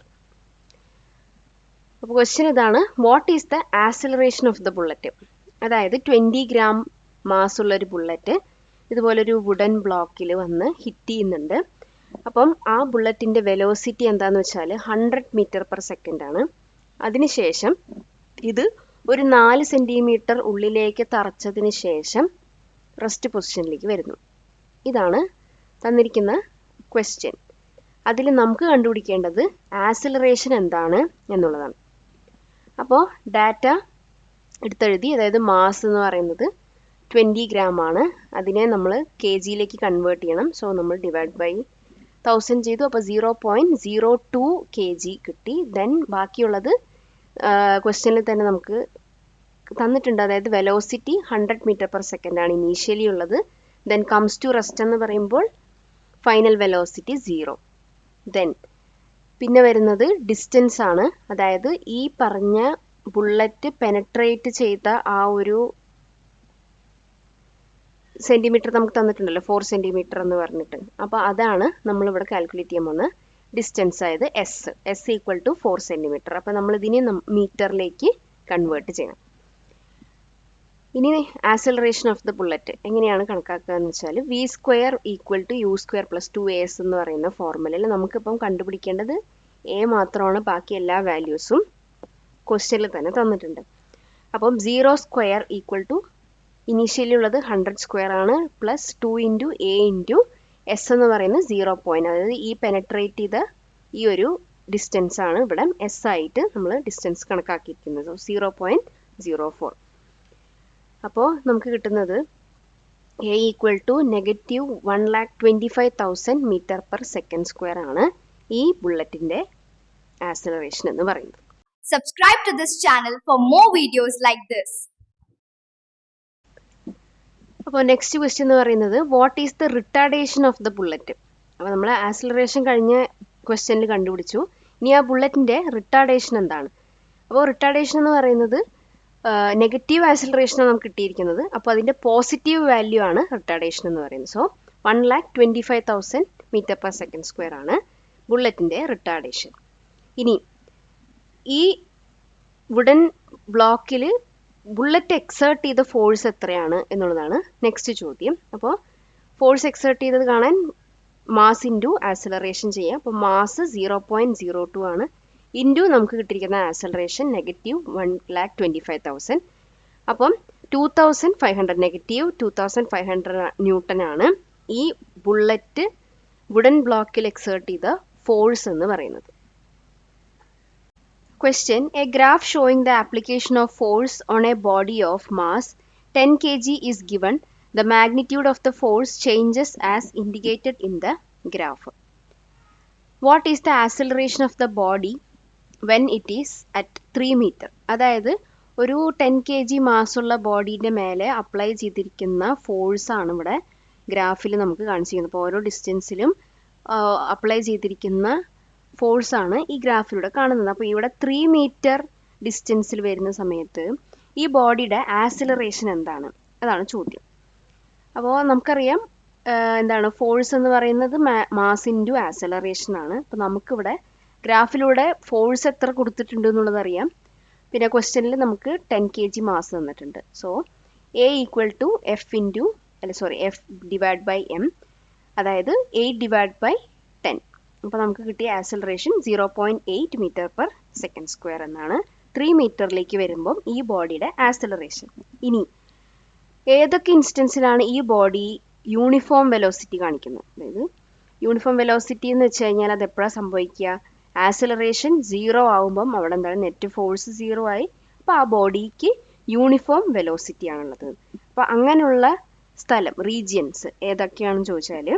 അപ്പോൾ question ഇതാണ്: what is the acceleration of the bullet? അതായത് 20 gram mass ഉള്ളൊരു bullet ഇതുപോലൊരു wooden ബ്ലോക്കിൽ വന്ന് hit ചെയ്യുന്നുണ്ട്. അപ്പം ആ ബുള്ളറ്റിൻ്റെ വെലോസിറ്റി എന്താണെന്ന് വെച്ചാൽ 100 മീറ്റർ പെർ സെക്കൻഡ് ആണ്. അതിനുശേഷം ഇത് ഒരു 4 സെൻറ്റിമീറ്റർ ഉള്ളിലേക്ക് തറച്ചതിന് ശേഷം റെസ്റ്റ് പൊസിഷനിലേക്ക് വരുന്നു. ഇതാണ് തന്നിരിക്കുന്ന ക്വസ്റ്റ്യൻ. അതിൽ നമുക്ക് കണ്ടുപിടിക്കേണ്ടത് ആക്സിലറേഷൻ എന്താണ് എന്നുള്ളതാണ്. അപ്പോൾ ഡാറ്റ എടുത്തെഴുതി, അതായത് മാസ് എന്ന് പറയുന്നത് 20 gram ആണ്. അതിനെ നമ്മൾ കെ ജിയിലേക്ക് കൺവേർട്ട് ചെയ്യണം. സോ നമ്മൾ ഡിവൈഡ് ബൈ 1000 ചെയ്തു. അപ്പോൾ 0.02 kg കിട്ടി. ദെൻ ബാക്കിയുള്ളത് ക്വസ്റ്റ്യനിൽ തന്നെ നമുക്ക് തന്നിട്ടുണ്ട്. അതായത് വെലോസിറ്റി 100 മീറ്റർ പെർ സെക്കൻഡ് ആണ് ഇനീഷ്യലി ഉള്ളത്. ദെൻ കംസ് ടു റെസ്റ്റ് എന്ന് പറയുമ്പോൾ ഫൈനൽ വെലോസിറ്റി 0. ദെൻ പിന്നെ വരുന്നത് ഡിസ്റ്റൻസ് ആണ്. അതായത് ഈ പറഞ്ഞ ബുള്ളറ്റ് പെനട്രേറ്റ് ചെയ്ത ആ ഒരു സെൻറ്റിമീറ്റർ നമുക്ക് തന്നിട്ടുണ്ടല്ലോ, 4 സെൻറ്റിമീറ്റർ എന്ന് പറഞ്ഞിട്ട്. അപ്പോൾ അതാണ് നമ്മളിവിടെ കാൽക്കുലേറ്റ് ചെയ്യാൻ പോകുന്ന ഡിസ്റ്റൻസ്, ആയത് എസ് ഈക്വൽ ടു 4 സെൻറ്റിമീറ്റർ. അപ്പോൾ നമ്മളിതിനെ മീറ്ററിലേക്ക് കൺവേർട്ട് ചെയ്യണം. ഇനി ആക്സിലറേഷൻ ഓഫ് ദ ബുള്ളറ്റ് എങ്ങനെയാണ് കണക്കാക്കുക എന്ന് വെച്ചാൽ v² equal to u² plus 2as എന്ന് പറയുന്ന ഫോർമുലയിൽ നമുക്കിപ്പം കണ്ടുപിടിക്കേണ്ടത് a മാത്രമാണ്. ബാക്കി എല്ലാ വാല്യൂസും ക്വസ്റ്റ്യനിൽ തന്നെ തന്നിട്ടുണ്ട്. അപ്പം 0² ഈക്വൽ ടു ഇനീഷ്യലി ഉള്ളത് 100² ആണ്, plus 2 into a into S എന്ന് പറയുന്നത് 0. അതായത് ഈ പെനട്രേറ്റ് ചെയ്ത ഈ ഒരു ഡിസ്റ്റൻസ് ആണ് ഇവിടെ എസ് ആയിട്ട് നമ്മൾ ഡിസ്റ്റൻസ് കണക്കാക്കിയിരിക്കുന്നത്. 0.04. അപ്പോൾ നമുക്ക് കിട്ടുന്നത് a equal to -125,000 metre per second square ആണ് ഈ ബുള്ളറ്റിൻ്റെ ആക്സിലറേഷൻ എന്ന് പറയുന്നത്. Subscribe to this channel for more videos like this. അപ്പോൾ നെക്സ്റ്റ് ക്വസ്റ്റ്യൻ എന്ന് പറയുന്നത് what is the retardation of the bullet? അപ്പോൾ നമ്മൾ ആക്സിലറേഷൻ കഴിഞ്ഞ ക്വസ്റ്റ്യനിൽ കണ്ടുപിടിച്ചു. ഇനി ആ ബുള്ളറ്റിൻ്റെ റിട്ടാർഡേഷൻ എന്താണ്? അപ്പോൾ റിട്ടാർഡേഷൻ എന്ന് പറയുന്നത് നെഗറ്റീവ് ആക്സിലറേഷനാണ് നമുക്ക് കിട്ടിയിരിക്കുന്നത്. അപ്പോൾ അതിൻ്റെ പോസിറ്റീവ് വാല്യൂ ആണ് റിട്ടാർഡേഷൻ എന്ന് പറയുന്നത്. So 125,000 metre per second square ആണ് ബുള്ളറ്റിൻ്റെ റിട്ടാർഡേഷൻ. ഇനി ഈ വുഡൻ ബ്ലോക്കിൽ ബുള്ളറ്റ് എക്സേർട്ട് ചെയ്ത ഫോഴ്സ് എത്രയാണ് എന്നുള്ളതാണ് നെക്സ്റ്റ് ചോദ്യം. അപ്പോൾ ഫോഴ്സ് എക്സേർട്ട് ചെയ്തത് കാണാൻ മാസ് ഇൻറ്റു ആക്സിലറേഷൻ ചെയ്യാം. അപ്പോൾ മാസ് 0.02 ആണ്, ഇൻറ്റു നമുക്ക് കിട്ടിയിരിക്കുന്ന ആക്സിലറേഷൻ -1,25,000. അപ്പം 2,500 നെഗറ്റീവ് 2,500 ന്യൂട്ടൺ ആണ് ഈ ബുള്ളറ്റ് വുഡൻ ബ്ലോക്കിൽ എക്സേർട്ട് ചെയ്ത ഫോഴ്സ് എന്ന് പറയുന്നത്. Question: A graph showing the application of force on a body of mass 10 kg is given. The magnitude of the force changes as indicated in the graph. What is the acceleration of the body when it is at 3 meter? അതായത് ഒരു 10 kg മാസ്സുള്ള ബോഡിയുടെ മേലെ apply ചെയ്തിരിക്കുന്ന ഫോഴ്സാണ് ഇവിടെ ഗ്രാഫിൽ നമുക്ക് കാണിച്ചിരിക്കുന്നത്. അപ്പോൾ ഓരോ ഡിസ്റ്റൻസിലും അപ്ലൈ ചെയ്തിരിക്കുന്ന ഫോഴ്സാണ് ഈ ഗ്രാഫിലൂടെ കാണുന്നത്. അപ്പോൾ ഇവിടെ 3 മീറ്റർ ഡിസ്റ്റൻസിൽ വരുന്ന സമയത്ത് ഈ ബോഡിയുടെ ആക്സിലറേഷൻ എന്താണ്, അതാണ് ചോദ്യം. അപ്പോൾ നമുക്കറിയാം എന്താണ് ഫോഴ്സ് എന്ന് പറയുന്നത് മാസ് ഇൻറ്റു ആക്സിലറേഷൻ ആണ്. അപ്പോൾ നമുക്കിവിടെ ഗ്രാഫിലൂടെ ഫോഴ്സ് എത്ര കൊടുത്തിട്ടുണ്ട് എന്നുള്ളത് അറിയാം. പിന്നെ ക്വസ്റ്റ്യനിൽ നമുക്ക് 10 kg മാസ് തന്നിട്ടുണ്ട്. So A equal to F divide by M, അതായത് 8/10. അപ്പോൾ നമുക്ക് കിട്ടിയ acceleration 0.8 metre per second square എന്നാണ് 3 മീറ്ററിലേക്ക് വരുമ്പം ഈ ബോഡിയുടെ ആക്സിലറേഷൻ. ഇനി ഏതൊക്കെ ഇൻസ്റ്റൻസിലാണ് ഈ ബോഡി യൂണിഫോം വെലോസിറ്റി കാണിക്കുന്നത്? അതായത് യൂണിഫോം വെലോസിറ്റി എന്ന് വെച്ച് കഴിഞ്ഞാൽ അത് എപ്പോഴാണ് സംഭവിക്കുക? ആക്സിലറേഷൻ 0 ആകുമ്പം അവിടെ എന്താണ് നെറ്റ് ഫോഴ്സ് 0 ആയി. അപ്പോൾ ആ ബോഡിക്ക് യൂണിഫോം വെലോസിറ്റി ആണുള്ളത്. അപ്പോൾ അങ്ങനെയുള്ള സ്ഥലം റീജിയൻസ് ഏതൊക്കെയാണെന്ന് ചോദിച്ചാൽ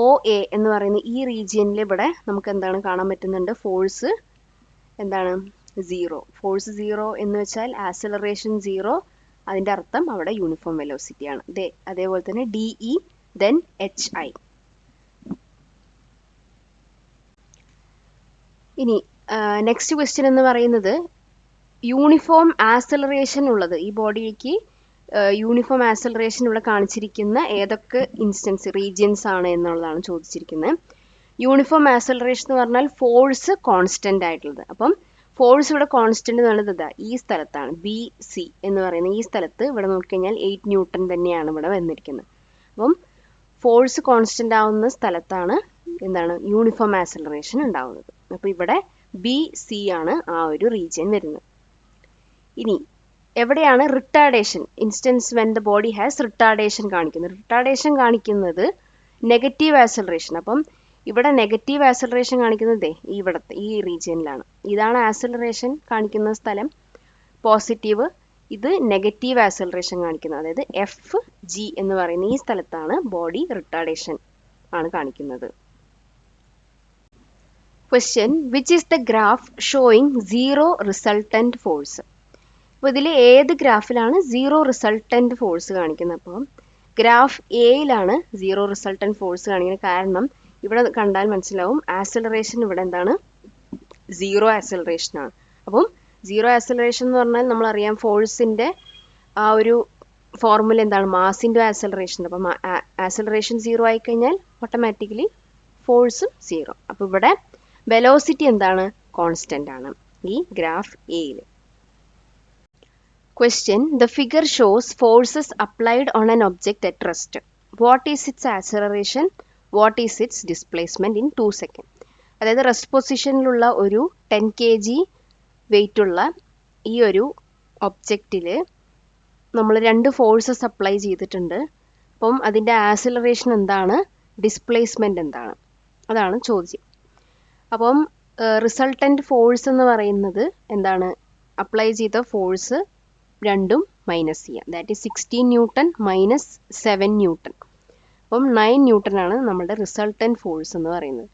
OA എന്ന് പറയുന്ന ഈ റീജിയനിൽ ഇവിടെ നമുക്ക് എന്താണ് കാണാൻ പറ്റുന്നുണ്ട്? ഫോഴ്സ് എന്താണ് 0. ഫോഴ്സ് 0 എന്ന് വെച്ചാൽ ആക്സിലറേഷൻ 0, അതിൻ്റെ അർത്ഥം അവിടെ യൂണിഫോം വെലോസിറ്റി ആണ്. അതേപോലെ തന്നെ DE ദെൻ HI. ഇനി നെക്സ്റ്റ് ക്വസ്റ്റ്യൻ എന്ന് പറയുന്നത് യൂണിഫോം ആക്സിലറേഷൻ ഉള്ളത് ഈ ബോഡിക്ക് യൂണിഫോം ആക്സിലറേഷൻ ഇവിടെ കാണിച്ചിരിക്കുന്ന ഏതൊക്കെ ഇൻസ്റ്റൻസ് റീജിയൻസ് ആണ് എന്നുള്ളതാണ് ചോദിച്ചിരിക്കുന്നത്. യൂണിഫോം ആക്സിലറേഷൻ എന്ന് പറഞ്ഞാൽ ഫോഴ്സ് കോൺസ്റ്റന്റ് ആയിട്ടുള്ളത്. അപ്പം ഫോഴ്സ് ഇവിടെ കോൺസ്റ്റന്റ് എന്നുള്ളത് ഇതാ ഈ സ്ഥലത്താണ്, BC എന്ന് പറയുന്ന ഈ സ്ഥലത്ത് ഇവിടെ നോക്കിക്കഴിഞ്ഞാൽ 8 ന്യൂട്ടൺ തന്നെയാണ് ഇവിടെ വന്നിരിക്കുന്നത്. അപ്പം ഫോഴ്സ് കോൺസ്റ്റന്റ് ആവുന്ന സ്ഥലത്താണ് എന്താണ് യൂണിഫോം ആക്സിലറേഷൻ ഉണ്ടാവുന്നത്. അപ്പോൾ ഇവിടെ BC ആണ് ആ ഒരു റീജിയൻ വരുന്നത്. ഇനി എവിടെയാണ് retardation instance when the body has retardation കാണിക്കുന്നത്? റിട്ടാർഡേഷൻ കാണിക്കുന്നത് നെഗറ്റീവ് ആക്സിലറേഷൻ. അപ്പം ഇവിടെ നെഗറ്റീവ് ആക്സിലറേഷൻ കാണിക്കുന്നത് ഇവിടത്തെ ഈ റീജിയനിലാണ്. ഇതാണ് ആക്സിലറേഷൻ കാണിക്കുന്ന സ്ഥലം പോസിറ്റീവ്, ഇത് നെഗറ്റീവ് ആക്സിലറേഷൻ കാണിക്കുന്നത്, അതായത് FG എന്ന് പറയുന്ന ഈ സ്ഥലത്താണ് ബോഡി റിട്ടാർഡേഷൻ ആണ് കാണിക്കുന്നത്. Question: which is the graph showing 0 resultant force? അപ്പോൾ ഇതിൽ ഏത് ഗ്രാഫിലാണ് 0 റിസൾട്ടന്റ് ഫോഴ്സ് കാണിക്കുന്നത്? അപ്പോൾ ഗ്രാഫ് എയിലാണ് 0 റിസൾട്ടന്റ് ഫോഴ്സ് കാണിക്കുന്നത്. കാരണം ഇവിടെ കണ്ടാൽ മനസ്സിലാവും ആക്സിലറേഷൻ ഇവിടെ എന്താണ് 0 ആക്സിലറേഷൻ ആണ്. അപ്പം 0 ആക്സിലറേഷൻ എന്ന് പറഞ്ഞാൽ നമ്മളറിയാം ഫോഴ്സിൻ്റെ ആ ഒരു ഫോർമുല എന്താണ്? Mass into acceleration. അപ്പം ആക്സിലറേഷൻ 0 ആയിക്കഴിഞ്ഞാൽ ഓട്ടോമാറ്റിക്കലി ഫോഴ്സും 0. അപ്പോൾ ഇവിടെ വെലോസിറ്റി എന്താണ്? കോൺസ്റ്റന്റ് ആണ് ഈ ഗ്രാഫ് എയിൽ. Question: The figure shows forces applied on an object at rest. What is its acceleration? What is its displacement in 2 seconds? അതായത് റെസ്റ്റ് പൊസിഷനിലുള്ള ഒരു 10 kg വെയിറ്റ് ഉള്ള ഈ ഒരു ഒബ്ജക്റ്റിൽ നമ്മൾ 2 ഫോഴ്സസ് അപ്ലൈ ചെയ്തിട്ടുണ്ട്. അപ്പം അതിൻ്റെ ആക്സിലറേഷൻ എന്താണ്? ഡിസ്പ്ലേസ്മെൻറ്റ് എന്താണ്? അതാണ് ചോദ്യം. അപ്പം റിസൾട്ടൻറ്റ് ഫോഴ്സ് എന്ന് പറയുന്നത് എന്താണ്? അപ്ലൈ ചെയ്ത ഫോഴ്സ് രണ്ടും മൈനസ് ചെയ്യാം. That is 16 newton minus 7 newton. അപ്പം 9 ന്യൂട്ടൺ ആണ് നമ്മുടെ റിസൾട്ടൻറ്റ് ഫോഴ്സ് എന്ന് പറയുന്നത്.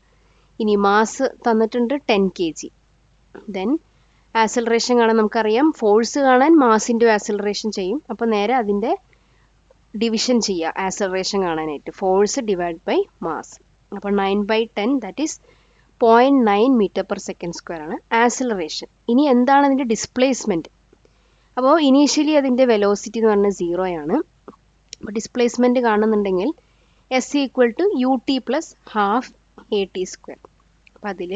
ഇനി മാസ് തന്നിട്ടുണ്ട് 10 kg. ദെൻ ആക്സിലറേഷൻ കാണാൻ നമുക്കറിയാം ഫോഴ്സ് കാണാൻ മാസ് ഇൻറ്റു ആക്സിലറേഷൻ ചെയ്യും. അപ്പോൾ നേരെ അതിൻ്റെ ഡിവിഷൻ ചെയ്യുക ആക്സിലറേഷൻ കാണാനായിട്ട്, ഫോഴ്സ് ഡിവൈഡ് ബൈ മാസ്. അപ്പോൾ 9/10 that is 0.9 metre per second square ആണ് ആക്സിലറേഷൻ. ഇനി എന്താണ് അതിൻ്റെ ഡിസ്പ്ലേസ്മെൻറ്റ്? അപ്പോൾ ഇനീഷ്യലി അതിൻ്റെ വെലോസിറ്റി എന്ന് പറഞ്ഞാൽ 0 ആണ്. അപ്പോൾ ഡിസ്പ്ലേസ്മെൻറ്റ് കാണുന്നുണ്ടെങ്കിൽ S equal to UT plus ½ AT square. അപ്പം അതിൽ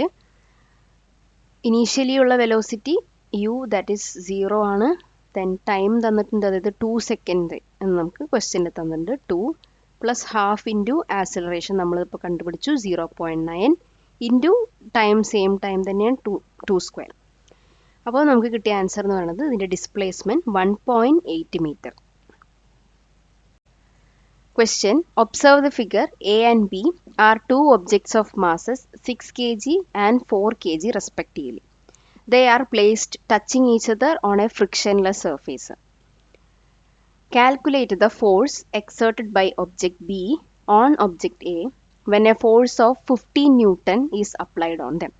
ഇനീഷ്യലി ഉള്ള വെലോസിറ്റി യു ദാറ്റ് ഈസ് 0 ആണ്. ദെൻ ടൈം തന്നിട്ടുണ്ട്, അതായത് 2 സെക്കൻഡ് എന്ന് നമുക്ക് ക്വസ്റ്റ്യനിൽ തന്നിട്ടുണ്ട്. 2 പ്ലസ് ഹാഫ് ഇൻറ്റു ആക്സിലറേഷൻ നമ്മളിപ്പോൾ കണ്ടുപിടിച്ചു 0.9 ഇൻറ്റു ടൈം, സെയിം ടൈം തന്നെയാണ് 2 സ്ക്വയർ. അപ്പോൾ നമുക്ക് കിട്ടിയ ആൻസർ എന്ന് പറയുന്നത് ഇതിൻ്റെ displacement 1.8 metre. Question. Observe the figure. A and B are two objects of masses 6 kg and 4 kg respectively. They are placed touching each other on a frictionless surface. Calculate the force exerted by object B on object A when a force of 15 Newton is applied on them.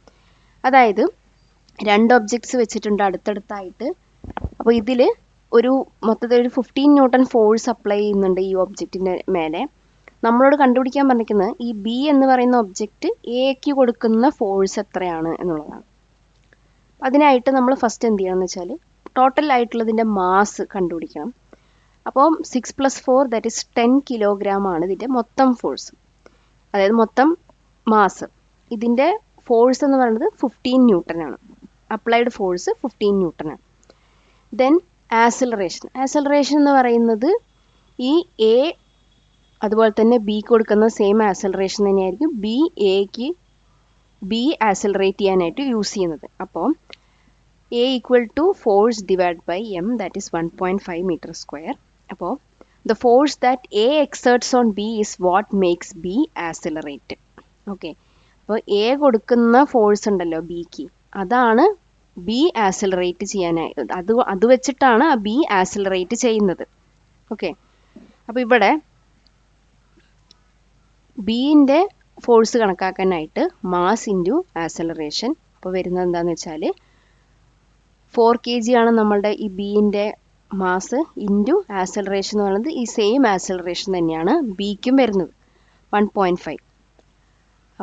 അതായത് രണ്ട് objects വെച്ചിട്ടുണ്ട് അടുത്തടുത്തായിട്ട്. അപ്പോൾ ഇതിൽ ഒരു മൊത്തത്തിൽ ഒരു 15 newton force apply ചെയ്യുന്നുണ്ട് ഈ ഒബ്ജക്റ്റിൻ്റെ മേലെ. നമ്മളോട് കണ്ടുപിടിക്കാൻ പറഞ്ഞിരിക്കുന്നത് ഈ ബി എന്ന് പറയുന്ന ഒബ്ജക്റ്റ് എക്ക് കൊടുക്കുന്ന ഫോഴ്സ് എത്രയാണ് എന്നുള്ളതാണ്. അതിനായിട്ട് നമ്മൾ ഫസ്റ്റ് എന്ത് ചെയ്യണം എന്ന് വെച്ചാൽ ടോട്ടൽ ആയിട്ടുള്ളതിൻ്റെ മാസ് കണ്ടുപിടിക്കണം. അപ്പോൾ 6 + 4 ദാറ്റ് ഈസ് 10 കിലോഗ്രാം ആണ് ഇതിൻ്റെ മൊത്തം ഫോഴ്സ്, അതായത് മൊത്തം മാസ്. ഇതിൻ്റെ ഫോഴ്സ് എന്ന് പറയുന്നത് 15 ന്യൂട്ടൺ ആണ്. അപ്ലൈഡ് ഫോഴ്സ് 15 ന്യൂട്ടൺ ആണ്. ദെൻ ആക്സിലറേഷൻ എന്ന് പറയുന്നത് ഈ എ അതുപോലെ തന്നെ ബി കൊടുക്കുന്ന സെയിം ആക്സിലറേഷൻ തന്നെയായിരിക്കും ബി ആക്സിലറേറ്റ് ചെയ്യാനായിട്ട് യൂസ് ചെയ്യുന്നത്. അപ്പോൾ A equal to force divide by M that is 1.5 metre square. അപ്പോൾ the force that A exerts on B is what makes B accelerate. Okay, അപ്പോൾ A കൊടുക്കുന്ന force ഉണ്ടല്ലോ ബിക്ക്, അതാണ് ബി ആക്സിലറേറ്റ് ചെയ്യാനായി, അത് വെച്ചിട്ടാണ് ആ ബി ആക്സിലറേറ്റ് ചെയ്യുന്നത്. ഓക്കെ, അപ്പോൾ ഇവിടെ ബീൻ്റെ ഫോഴ്സ് കണക്കാക്കാനായിട്ട് മാസ് ഇൻറ്റു ആക്സിലറേഷൻ. അപ്പോൾ വരുന്നത് എന്താണെന്ന് വെച്ചാൽ 4 kg ആണ് നമ്മളുടെ ഈ ബീൻ്റെ മാസ് ഇൻറ്റു ആക്സിലറേഷൻ എന്ന് പറയുന്നത് ഈ സെയിം ആക്സിലറേഷൻ തന്നെയാണ് ബിക്കും വരുന്നത് 1.5.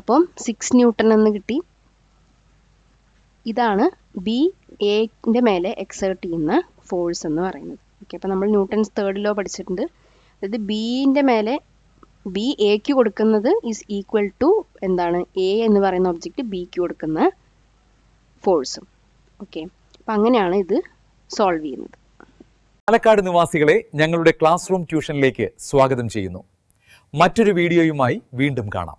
അപ്പം 6 ന്യൂട്ടൺ എന്ന് കിട്ടി. ഇതാണ് ബി എന്റെ മേലെ എക്സേർട്ട് ചെയ്യുന്ന ഫോഴ്സ് എന്ന് പറയുന്നത്. ഓക്കെ, അപ്പോൾ നമ്മൾ ന്യൂട്ടൺസ് തേർഡ് ലോ പഠിച്ചിട്ടുണ്ട്. അതായത് ബിൻ്റെ മേലെ ബി എക്ക് കൊടുക്കുന്നത് ഈസ് ഈക്വൽ ടു എന്താണ്, എ എന്ന് പറയുന്ന ഒബ്ജക്റ്റ് ബിക്ക് കൊടുക്കുന്ന ഫോഴ്സും. ഓക്കെ, അപ്പം അങ്ങനെയാണ് ഇത് സോൾവ് ചെയ്യുന്നത്. പാലക്കാട് നിവാസികളെ ഞങ്ങളുടെ ക്ലാസ് റൂം ട്യൂഷനിലേക്ക് സ്വാഗതം ചെയ്യുന്നു. മറ്റൊരു വീഡിയോയുമായി വീണ്ടും കാണാം.